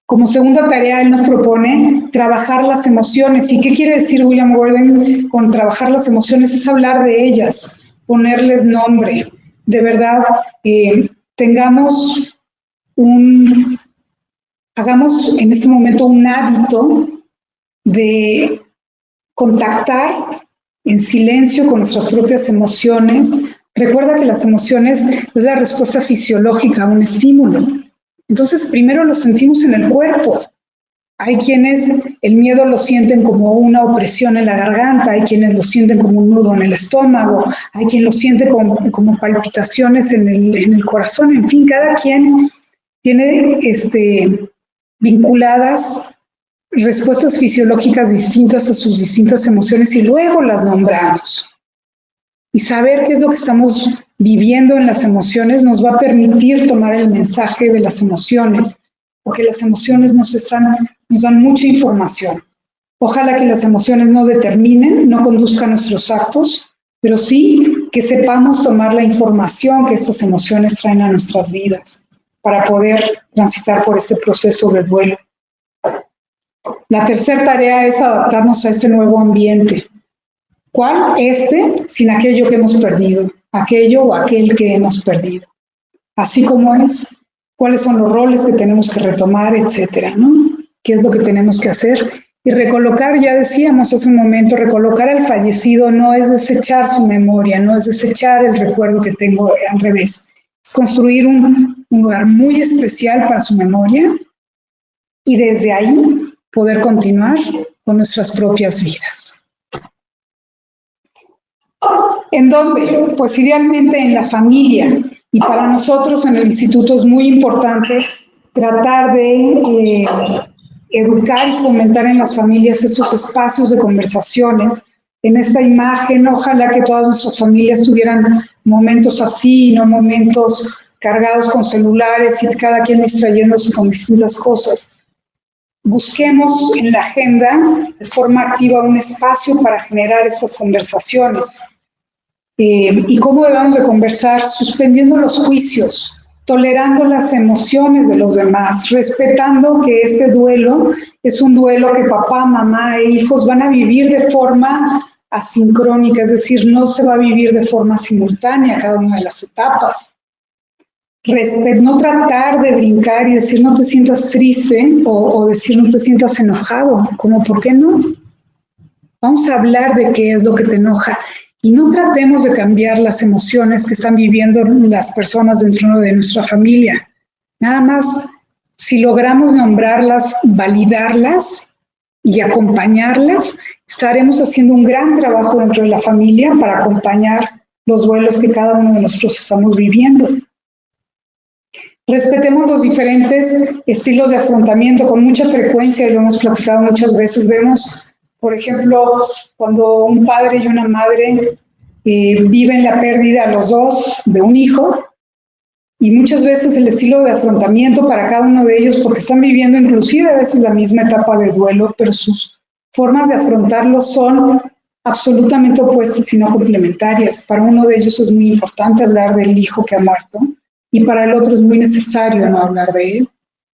Como segunda tarea, él nos propone trabajar las emociones. ¿Y qué quiere decir William Worden con trabajar las emociones? Es hablar de ellas, ponerles nombre. De verdad, hagamos en este momento un hábito de contactar en silencio con nuestras propias emociones. Recuerda que las emociones es la respuesta fisiológica a un estímulo. Entonces, primero lo sentimos en el cuerpo. Hay quienes el miedo lo sienten como una opresión en la garganta, hay quienes lo sienten como un nudo en el estómago, hay quien lo siente como palpitaciones en el corazón. En fin, cada quien tiene vinculadas respuestas fisiológicas distintas a sus distintas emociones, y luego las nombramos. Y saber qué es lo que estamos viviendo en las emociones nos va a permitir tomar el mensaje de las emociones, porque las emociones nos dan mucha información. Ojalá que las emociones no determinen, no conduzcan nuestros actos, pero sí que sepamos tomar la información que estas emociones traen a nuestras vidas para poder transitar por este proceso de duelo. La tercera tarea es adaptarnos a este nuevo ambiente. ¿Cuál? Sin aquello que hemos perdido, aquello o aquel que hemos perdido. Así como es, cuáles son los roles que tenemos que retomar, etcétera, ¿no? ¿Qué es lo que tenemos que hacer? Y recolocar, ya decíamos hace un momento, recolocar al fallecido no es desechar su memoria, no es desechar el recuerdo que tengo, al revés. Es construir un lugar muy especial para su memoria, y desde ahí poder continuar con nuestras propias vidas. ¿En dónde? Pues idealmente en la familia. Y para nosotros en el instituto es muy importante tratar de educar y fomentar en las familias estos espacios de conversaciones. En esta imagen, ojalá que todas nuestras familias tuvieran momentos así, no momentos cargados con celulares y cada quien distrayéndose con distintas cosas. Busquemos en la agenda de forma activa un espacio para generar estas conversaciones. ¿Y cómo debemos de conversar? Suspendiendo los juicios, tolerando las emociones de los demás, respetando que este duelo es un duelo que papá, mamá e hijos van a vivir de forma asincrónica, es decir, no se va a vivir de forma simultánea cada una de las etapas. No tratar de brincar y decir no te sientas triste o decir no te sientas enojado, como ¿por qué no? Vamos a hablar de qué es lo que te enoja y no tratemos de cambiar las emociones que están viviendo las personas dentro de nuestra familia. Nada más, si logramos nombrarlas, validarlas y acompañarlas, estaremos haciendo un gran trabajo dentro de la familia para acompañar los duelos que cada uno de nosotros estamos viviendo. Respetemos los diferentes estilos de afrontamiento con mucha frecuencia, y lo hemos platicado muchas veces. Vemos, por ejemplo, cuando un padre y una madre viven la pérdida los dos de un hijo, y muchas veces el estilo de afrontamiento para cada uno de ellos, porque están viviendo inclusive a veces la misma etapa de duelo, pero sus formas de afrontarlo son absolutamente opuestas y no complementarias. Para uno de ellos es muy importante hablar del hijo que ha muerto, y para el otro es muy necesario no hablar de él.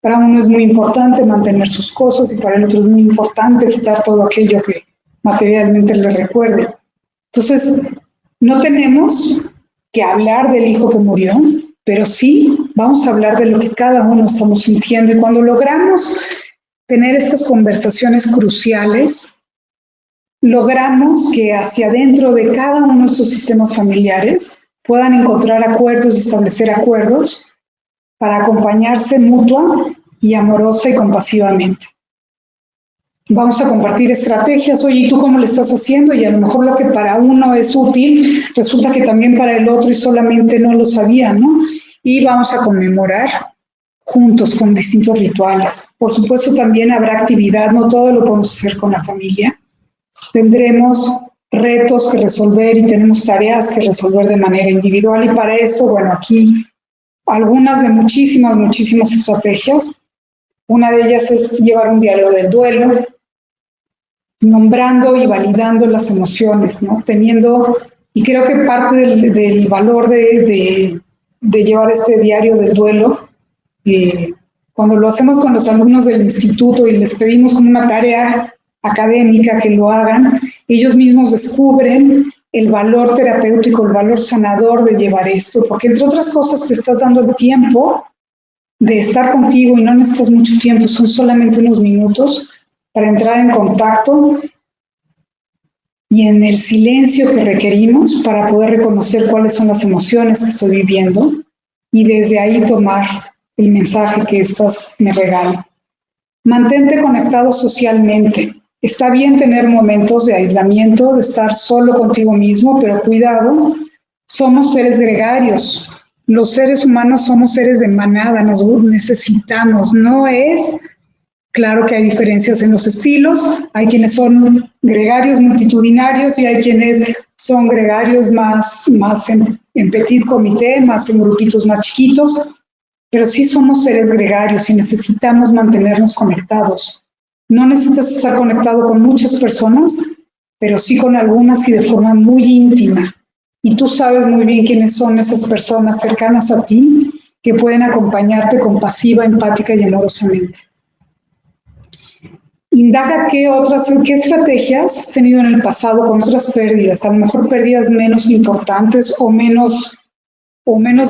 Para uno es muy importante mantener sus cosas y para el otro es muy importante quitar todo aquello que materialmente le recuerde. Entonces, no tenemos que hablar del hijo que murió, pero sí vamos a hablar de lo que cada uno estamos sintiendo. Y cuando logramos tener estas conversaciones cruciales, logramos que hacia adentro de cada uno de estos sistemas familiares puedan encontrar acuerdos y establecer acuerdos para acompañarse mutua y amorosa y compasivamente. Vamos a compartir estrategias. Oye, ¿y tú cómo le estás haciendo? Y a lo mejor lo que para uno es útil, resulta que también para el otro y solamente no lo sabía, ¿no? Y vamos a conmemorar juntos con distintos rituales. Por supuesto, también habrá actividad, no todo lo podemos hacer con la familia. Tendremos retos que resolver y tenemos tareas que resolver de manera individual, y para esto, bueno, aquí algunas de muchísimas estrategias. Una de ellas es llevar un diario del duelo, nombrando y validando las emociones, ¿no? Teniendo, y creo que parte del valor de llevar este diario del duelo, cuando lo hacemos con los alumnos del instituto y les pedimos como una tarea académica que lo hagan, ellos mismos descubren el valor terapéutico, el valor sanador de llevar esto, porque entre otras cosas te estás dando el tiempo de estar contigo y no necesitas mucho tiempo, son solamente unos minutos para entrar en contacto y en el silencio que requerimos para poder reconocer cuáles son las emociones que estoy viviendo y desde ahí tomar el mensaje que estas me regalan. Mantente conectado socialmente. Está bien tener momentos de aislamiento, de estar solo contigo mismo, pero cuidado, somos seres gregarios. Los seres humanos somos seres de manada, nos necesitamos. No es, claro que hay diferencias en los estilos, hay quienes son gregarios multitudinarios y hay quienes son gregarios más en petit comité, más en grupitos más chiquitos, pero sí somos seres gregarios y necesitamos mantenernos conectados. No necesitas estar conectado con muchas personas, pero sí con algunas y de forma muy íntima. Y tú sabes muy bien quiénes son esas personas cercanas a ti que pueden acompañarte compasiva, empática y amorosamente. Indaga qué estrategias has tenido en el pasado con otras pérdidas, a lo mejor pérdidas menos importantes o menos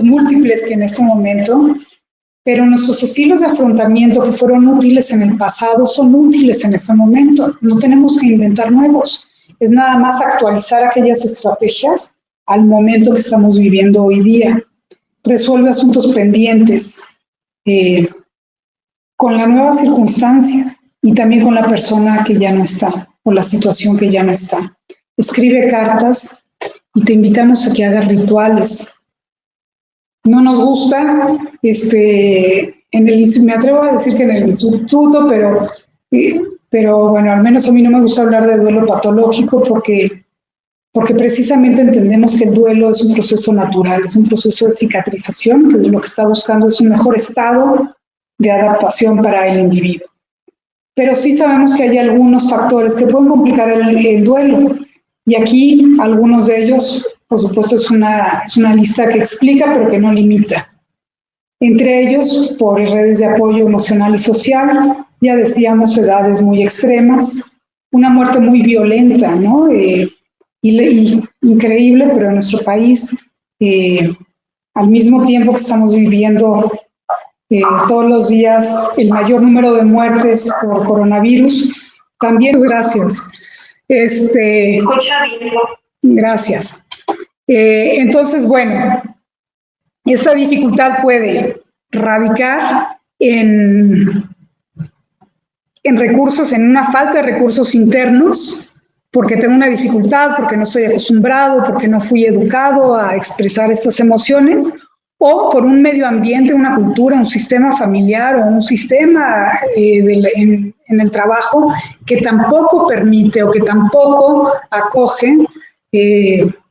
múltiples que en este momento, pero nuestros estilos de afrontamiento que fueron útiles en el pasado son útiles en este momento. No tenemos que inventar nuevos. Es nada más actualizar aquellas estrategias al momento que estamos viviendo hoy día. Resuelve asuntos pendientes con la nueva circunstancia y también con la persona que ya no está o la situación que ya no está. Escribe cartas y te invitamos a que hagas rituales. No nos gusta, me atrevo a decir que en el instituto, pero bueno, al menos a mí no me gusta hablar de duelo patológico porque precisamente entendemos que el duelo es un proceso natural, es un proceso de cicatrización, que lo que está buscando es un mejor estado de adaptación para el individuo. Pero sí sabemos que hay algunos factores que pueden complicar el duelo, y aquí algunos de ellos, por supuesto, es una lista que explica, pero que no limita. Entre ellos, por redes de apoyo emocional y social, ya decíamos, edades muy extremas, una muerte muy violenta, ¿no? Y increíble, pero en nuestro país, al mismo tiempo que estamos viviendo todos los días el mayor número de muertes por coronavirus, también gracias. Escucha bien. Gracias. Entonces, bueno, esta dificultad puede radicar en recursos, en una falta de recursos internos, porque tengo una dificultad, porque no estoy acostumbrado, porque no fui educado a expresar estas emociones, o por un medio ambiente, una cultura, un sistema familiar o un sistema en el trabajo que tampoco permite o que tampoco acoge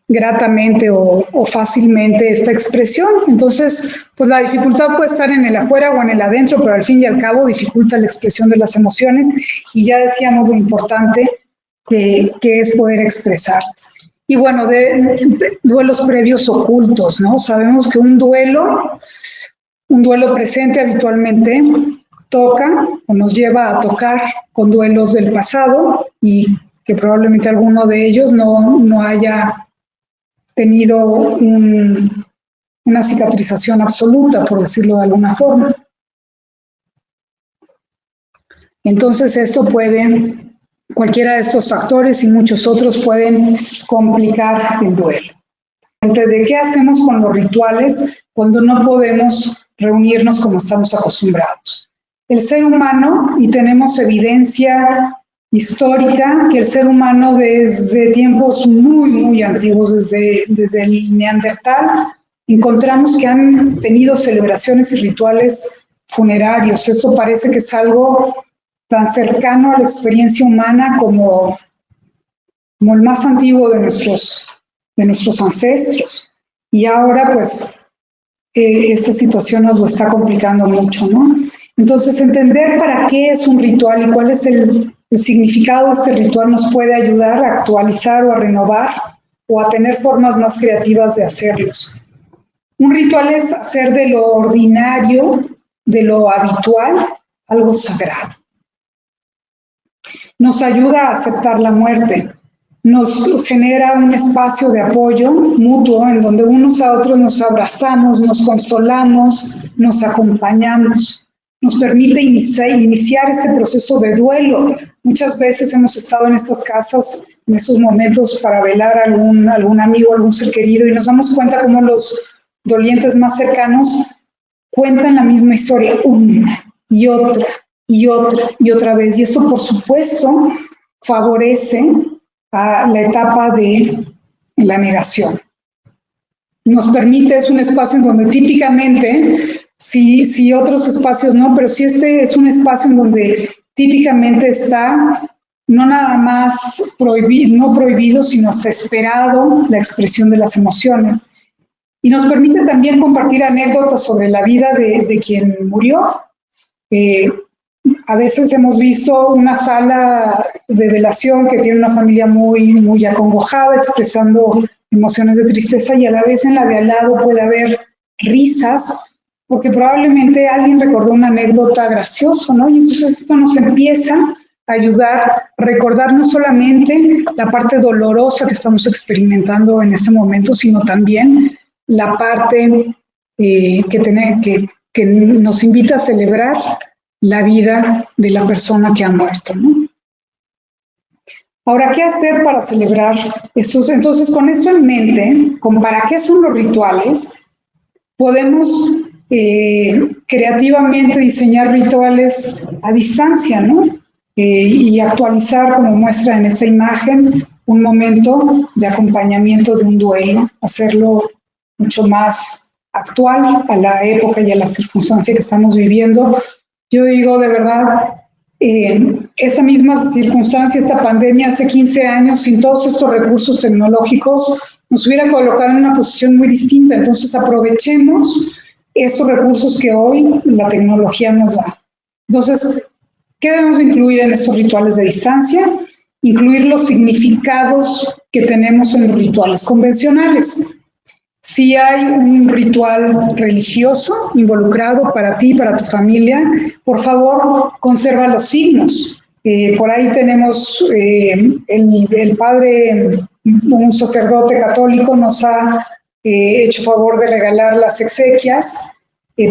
gratamente o fácilmente esta expresión. Entonces, pues la dificultad puede estar en el afuera o en el adentro, pero al fin y al cabo dificulta la expresión de las emociones, y ya decíamos lo importante que es poder expresarlas. Y bueno, de duelos previos ocultos, ¿no? Sabemos que un duelo presente habitualmente toca o nos lleva a tocar con duelos del pasado, y que probablemente alguno de ellos no haya tenido una cicatrización absoluta, por decirlo de alguna forma. Entonces esto puede, cualquiera de estos factores y muchos otros pueden complicar el duelo. ¿De qué hacemos con los rituales cuando no podemos reunirnos como estamos acostumbrados? El ser humano, y tenemos evidencia histórica, que el ser humano desde tiempos muy, muy antiguos, desde el Neandertal, encontramos que han tenido celebraciones y rituales funerarios. Esto parece que es algo tan cercano a la experiencia humana como el más antiguo de nuestros ancestros. Y ahora, pues, esta situación nos lo está complicando mucho, ¿no? Entonces, entender para qué es un ritual y cuál es el significado de este ritual nos puede ayudar a actualizar o a renovar o a tener formas más creativas de hacerlos. Un ritual es hacer de lo ordinario, de lo habitual, algo sagrado. Nos ayuda a aceptar la muerte, nos genera un espacio de apoyo mutuo en donde unos a otros nos abrazamos, nos consolamos, nos acompañamos, nos permite iniciar este proceso de duelo. Muchas veces hemos estado en estas casas, en estos momentos, para velar a algún amigo, algún ser querido, y nos damos cuenta cómo los dolientes más cercanos cuentan la misma historia una y otra y otra y otra vez. Y esto, por supuesto, favorece a la etapa de la negación. Nos permite, es un espacio en donde típicamente, si otros espacios no, pero sí este es un espacio en donde típicamente está no nada más no prohibido, sino hasta esperado la expresión de las emociones. Y nos permite también compartir anécdotas sobre la vida de quien murió. A veces hemos visto una sala de velación que tiene una familia muy, muy acongojada, expresando emociones de tristeza, y a la vez en la de al lado puede haber risas, porque probablemente alguien recordó una anécdota graciosa, ¿no? Y entonces esto nos empieza a ayudar a recordar no solamente la parte dolorosa que estamos experimentando en este momento, sino también la parte que nos invita a celebrar la vida de la persona que ha muerto, ¿no? Ahora, ¿qué hacer para celebrar estos? Entonces, con esto en mente, con para qué son los rituales, podemos creativamente diseñar rituales a distancia, ¿no? Y actualizar, como muestra en esta imagen, un momento de acompañamiento de un duelo, hacerlo mucho más actual a la época y a la circunstancia que estamos viviendo. Yo digo, de verdad, esa misma circunstancia, esta pandemia hace 15 años, sin todos estos recursos tecnológicos, nos hubiera colocado en una posición muy distinta. Entonces, aprovechemos estos recursos que hoy la tecnología nos da. Entonces, ¿qué debemos incluir en estos rituales de distancia? Incluir los significados que tenemos en los rituales convencionales. Si hay un ritual religioso involucrado para ti, para tu familia, por favor, conserva los signos. Por ahí tenemos el padre, un sacerdote católico, nos ha hecho favor de regalar las exequias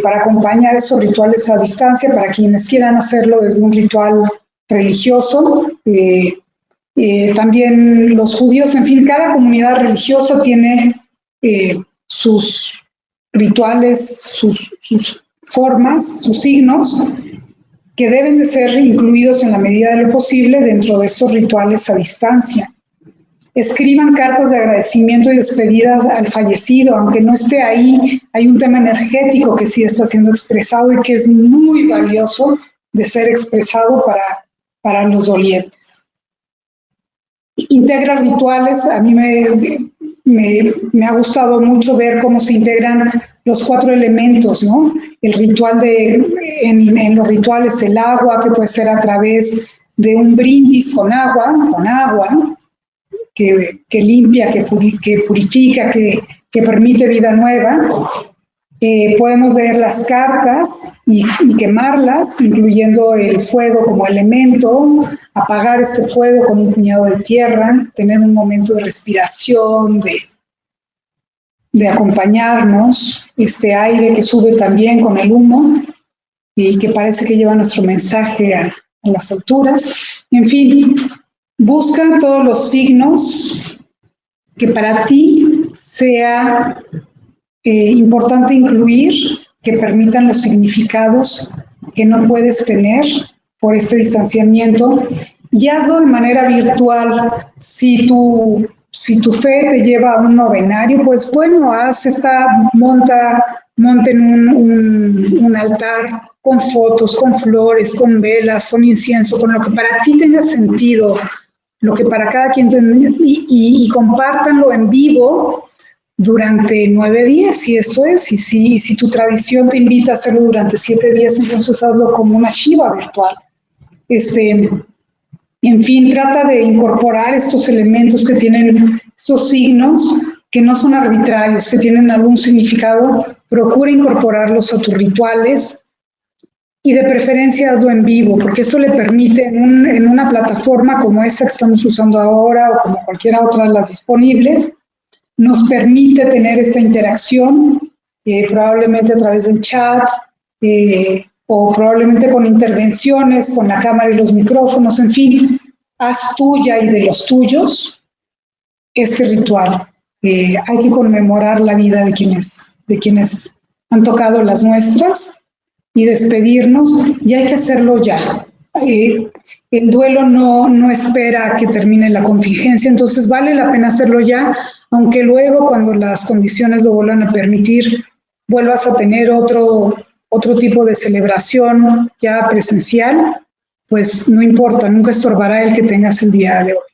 para acompañar esos rituales a distancia, para quienes quieran hacerlo desde un ritual religioso. también los judíos, en fin, cada comunidad religiosa tiene sus rituales, sus formas, sus signos, que deben de ser incluidos en la medida de lo posible dentro de estos rituales a distancia. Escriban cartas de agradecimiento y despedidas al fallecido, aunque no esté ahí, hay un tema energético que sí está siendo expresado y que es muy valioso de ser expresado para los dolientes. Integra rituales, a mí me ha gustado mucho ver cómo se integran los 4 elementos, ¿no? El ritual en los rituales el agua, que puede ser a través de un brindis con agua, que limpia, que purifica, que permite vida nueva. Podemos leer las cartas y quemarlas, incluyendo el fuego como elemento, apagar este fuego con un puñado de tierra, tener un momento de respiración, de acompañarnos, este aire que sube también con el humo y que parece que lleva nuestro mensaje a las alturas. En fin, busca todos los signos que para ti sea importante incluir, que permitan los significados que no puedes tener por este distanciamiento, y hazlo de manera virtual. Si tu fe te lleva a un novenario, pues bueno, monten un altar con fotos, con flores, con velas, con incienso, con lo que para ti tenga sentido, lo que para cada quien y compártanlo en vivo durante 9 días, si eso es, y si tu tradición te invita a hacerlo durante 7 días, entonces hazlo como una Shiva virtual. En fin, trata de incorporar estos elementos que tienen estos signos, que no son arbitrarios, que tienen algún significado. Procura incorporarlos a tus rituales y de preferencia hazlo en vivo, porque esto le permite en una plataforma como esta que estamos usando ahora o como cualquiera otra de las disponibles, nos permite tener esta interacción, probablemente a través del chat, o probablemente con intervenciones, con la cámara y los micrófonos, en fin, haz tuya y de los tuyos este ritual. Hay que conmemorar la vida de quienes han tocado las nuestras y despedirnos, y hay que hacerlo ya. El duelo no espera a que termine la contingencia, entonces vale la pena hacerlo ya, aunque luego cuando las condiciones lo vuelvan a permitir, vuelvas a tener otro tipo de celebración ya presencial, pues no importa, nunca estorbará el que tengas el día de hoy.